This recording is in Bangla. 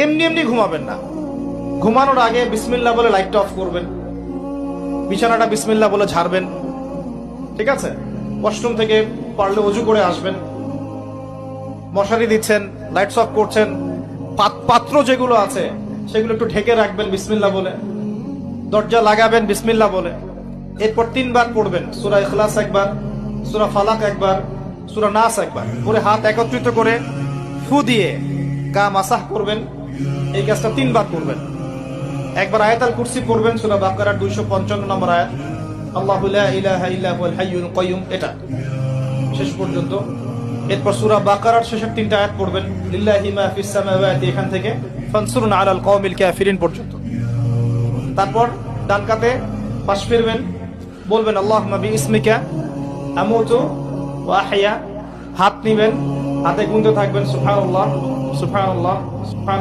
এমনি এমনি ঘুমাবেন না। ঘুমানোর আগে বিসমিল্লাহ বলে লাইটটা অফ করবেন, বিছানাটা বিসমিল্লাহ বলে ঝাড়বেন, ঠিক আছে? ওয়াশরুম থেকে পারলে অজু করে আসবেন। মশারি দিচ্ছেন, লাইটস অফ করছেন, পাত্র যেগুলো আছে সেগুলো একটু ঢেকে রাখবেন বিসমিল্লাহ বলে, দরজা লাগাবেন বিসমিল্লাহ বলে। এরপর 3 বার পড়বেন সূরা ইখলাস একবার, সূরা ফালাক একবার, সূরা নাস একবার, পরে হাত একত্রিত করে ফু দিয়ে গা মাসাহ করবেন। এই কাজটা 3 বার করবেন। একবার আয়াতুল কুরসি পড়বেন, সূরা বাকারার 255 নম্বর আয়াত, আল্লাহু লা ইলাহা ইল্লা হুয়াল হাইয়ুল কাইয়ুম, এটা শেষ পর্যন্ত। এরপর সূরা বাকারার শেষের 3টা আয়াত পড়বেন, লিল্লাহি মা ফিস সামাওয়াতি, এখান থেকে ফানসুরনা আলাল কওমিল কাফিরিন পর্যন্ত। তারপর ডান কাতে পাশ ফিরবেন, বলবেন আল্লাহুম্মা বিইসমিকা আমুতু ওয়া আহইয়া। হাত নিবেন, হাতে গুনতে থাকবেন সুবহানাল্লাহ সুবহানাল্লাহ সুবহান